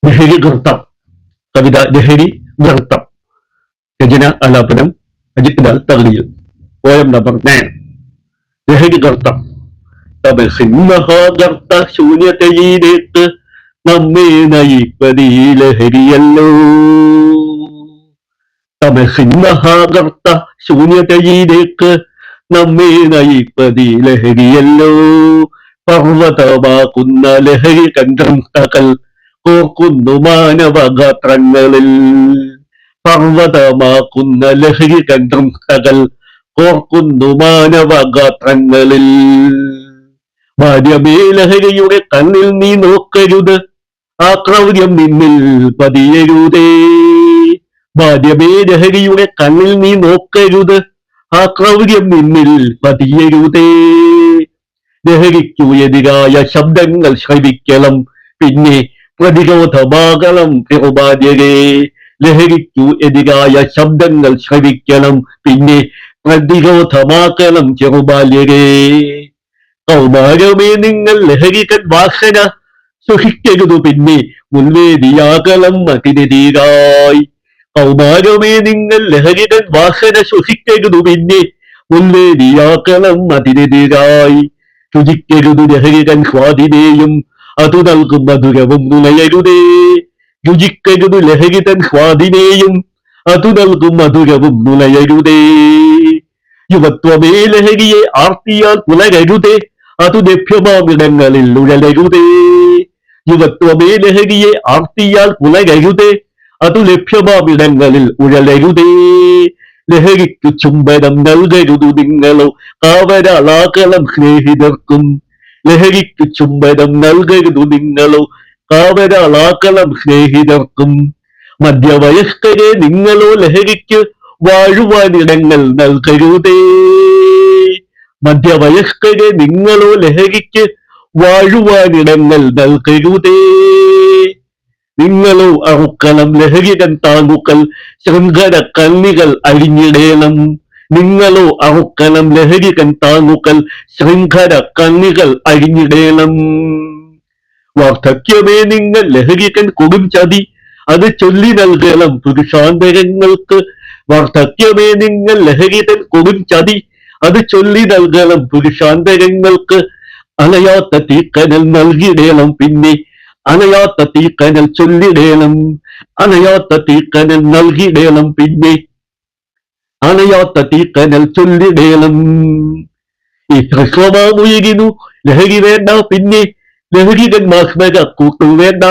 ലഹരി ഗർത്തം. കവിത ലഹരി ഗർത്തം. രചന ആലാപനം അജിത് ലാൽ തകഴിയിൽ. Poem number 9. ലഹരി ഗർത്തം. തപസിംഹഗർത്ത ശൂന്യതയിലേക്ക് നമ്മെ നയിപ്പതീ ലഹരിയല്ലോ. തമസിംഹഗർത്ത ശൂന്യതയിലേക്ക് നമ്മെ നയിപ്പതീ ലഹരിയല്ലോ. പർവ്വതമാക്കുന്ന ലഹരി കണ്ഠകൾ കോർക്കുന്നു മാനവഗാത്രങ്ങളിൽ. പർവ്വതമാക്കുന്ന ലഹരി കണ്ഠകൾ കോർക്കുന്നു മാനവഗാത്രങ്ങളിൽ. ഭാര്യമേ ലഹരിയുടെ കണ്ണിൽ നീ നോക്കരുത്, ആ ക്രൗര്യം നിന്നിൽ പതിയരുതേ. ഭാര്യമേ ലഹരിയുടെ കണ്ണിൽ നീ നോക്കരുത്, ആ ക്രൗര്യം നിന്നിൽ പതിയരുതേ. ലഹരിക്കു എതിരായ ശബ്ദങ്ങൾ ശ്രവിക്കണം, പിന്നെ പ്രതിരോധമാകണം ചെറുബാല്യരേ. ലഹരിക്കു എതിരായ ശബ്ദങ്ങൾ ശ്രവിക്കണം, പിന്നെ പ്രതിരോധമാക്കണം ചെറുബാല്യരേ. കൗമാരമേ നിങ്ങൾ ലഹരിക്കൻ വാസന സൃഷ്ടിക്കരുതു, പിന്നെ മുൻവേദിയാകണം അതിനെതിരായി. കൗമാരമേ നിങ്ങൾ ലഹരിക്കൻ വാസന സൃഷ്ടിക്കരുതു, പിന്നെ മുൻവേദിയാക്കണം അതിനെതിരായി. രുചിക്കരുതു ലഹരിക്കൻ സ്വാദിനെയും, അതു നൽകും മധുരവും നുണയരുതേ. രുചിക്കരുതു ലഹരിക്കൻ സ്വാദിനെയും, അതു നൽകും മധുരവും നുണയരുതേ. യുവത്വമേ ലഹരിയെ ആർത്തിയാൽ പുലരരുതേ, അതു ലഭ്യമാമിടങ്ങളിൽ ഉഴലരുതേ. യുവത്വമേ ലഹരിയെ ആർത്തിയാൽ പുലരരുതേ, അതു ലഭ്യമാമിടങ്ങളിൽ ഉഴലരുതേ. ലഹരിക്കു ചുംബനം നൽകരുതു നിങ്ങളോ, കാവരാളാകണം സ്നേഹിതർക്കും. ലഹരിക്കു ചുംബനം നൽകരുതു നിങ്ങളോ, കാവരാളാകണം സ്നേഹിതർക്കും. മധ്യവയസ്കരെ നിങ്ങളോ ലഹരിക്ക് വാഴുവാനിടങ്ങൾ നൽകരുതേ. മധ്യവയസ്കരെ നിങ്ങളോ ലഹരിക്ക് വാഴുവാനിടങ്ങൾ നൽകരുതേ. നിങ്ങളോ അറുക്കണം ലഹരികൻ താങ്ങുകൾ, ശൃംഖല കണ്ണികൾ അഴിഞ്ഞിടേണം. നിങ്ങളോ അറുക്കണം ലഹരികൻ താങ്ങുകൾ, ശൃംഖല കണ്ണികൾ അഴിഞ്ഞിടേണം. വാർദ്ധക്യമേ നിങ്ങൾ ലഹരികൻ കൊടും ചതി, അത് ചൊല്ലി നൽകണം പുരുഷാന്തരങ്ങൾക്ക്. വാർദ്ധക്യമേ നിങ്ങൾ ലഹരികൻ കൊടും ചതി, അത് ചൊല്ലി നൽകണം പുരുഷാന്തരങ്ങൾക്ക്. അണയാത്ത തീക്കനൽ നൽകിടേണം, പിന്നെ അണയാത്ത തീക്കനൽ ചൊല്ലിടേണം. അണയാത്ത തീക്കനൽ നൽകിടേണം, പിന്നെ അണയാത്ത തീക്കനൽ ചൊല്ലിടേണം. ഈ ഹ്രസ്വമാമുയരിനു ലഹരി വേണ്ട, പിന്നെ ലഹരികൻ മാസ്മര കൂട്ടു വേണ്ട.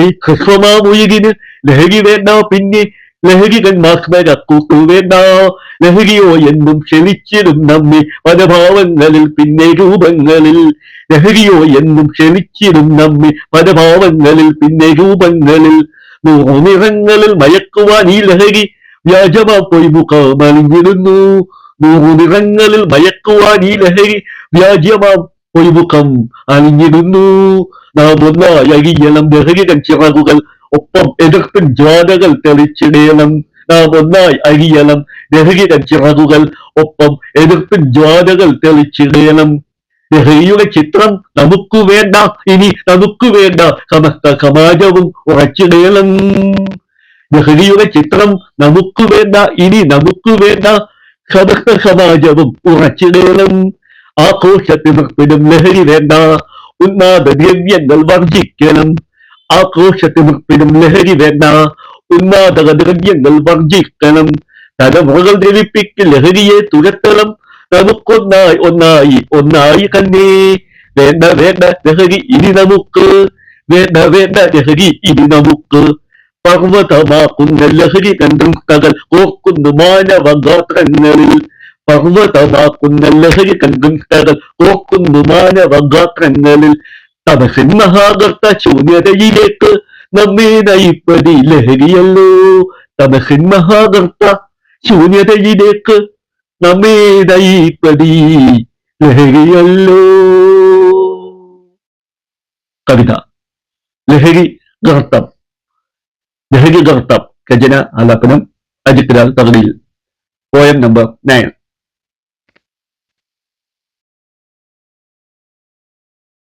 ഈ ഹ്രസ്വമാമുയരിന് ലഹരി വേണ്ട, പിന്നെ ലഹരികൻ മാസ്മര കൂട്ടു വേണ്ട. ലഹരിയോ എന്നും ക്ഷണിച്ചിടും നമ്മെ പല ഭാവങ്ങളിൽ, പിന്നെ രൂപങ്ങളിൽ. ലഹരിയോ എന്നും ക്ഷണിച്ചിടും നമ്മെ പല ഭാവങ്ങളിൽ, പിന്നെ രൂപങ്ങളിൽ. നൂറുനിറങ്ങളിൽ മയക്കുവാൻ ഈ ലഹരി വ്യാജമാ പോയി മുഖമണിഞ്ഞിടുന്നു. നൂറുനിറങ്ങളിൽ മയക്കുവാൻ ഈ ലഹരി വ്യാജമാ പോയി മുഖം അണിഞ്ഞിടുന്നു. നാം ഒന്നായി അഴിയണം ലഹരികൻ ചിറകുകൾ, ഒപ്പം എതിർപ്പിൻ ജ്വാലകൾ തെളിച്ചിടേണം. നാം ഒന്നായി അഴിയണം ലഹരികൻ ചിറകുകൾ, ഒപ്പം എതിർപ്പിൻ ജ്വാലകൾ തെളിച്ചിടേണം. ലഹരിയുടെ ചിത്രം നമുക്ക് വേണ്ട, ഇനി നമുക്ക് വേണ്ട, സമസ്ത സമാജവും ഉറച്ചിടേണം. ലഹരിയുടെ ചിത്രം നമുക്ക് വേണ്ട, ഇനി നമുക്ക് വേണ്ട, സമസ്ത സമാജവും ഉറച്ചിടേണം. ആഘോഷത്തിമിർപ്പിനും ലഹരി വേണ്ട, ഉന്മാദ ദ്രവ്യങ്ങൾ വർജിക്കണം. ആഘോഷത്തിമിർപ്പിനും ലഹരി വേണ്ട, ഉന്മാദക ദ്രവ്യങ്ങൾ വർജിക്കണം. തലമുറകൾ ദ്രവിപ്പിക്കും ലഹരിയെ തുരത്തണം. നമുക്കൊന്നായി ഒന്നായി ഒന്നായി തന്നെ. വേണ്ട വേണ്ട ലഹരി ഇനി നമുക്ക്, വേണ്ട വേണ്ട ലഹരി ഇനി നമുക്ക്. പർവ്വതമാക്കുന്ന ലഹരി കണ്ഠകൾ കോർക്കുന്നു മാനവഗാത്രങ്ങളിൽ. പർവ്വതമാക്കുന്ന ലഹരി കണ്ഠകൾ കോർക്കുന്നു മാനവഗാത്രങ്ങളിൽ. തമസിൻമഹാഗർത്ത ശൂന്യതയിലേക്ക് നമ്മെ നയിപ്പതി ലഹരിയല്ലോ. തമസിൻമഹാഗർത്ത ശൂന്യതയിലേക്ക് നമ്മെ നയിപ്പതി ലഹരിയല്ലോ. കവിത ലഹരി ഗർത്തം. ലഹരി ഗർത്തം. രചന ആലാപനം അജിത് ലാൽ തകഴിയിൽ. Poem number 9.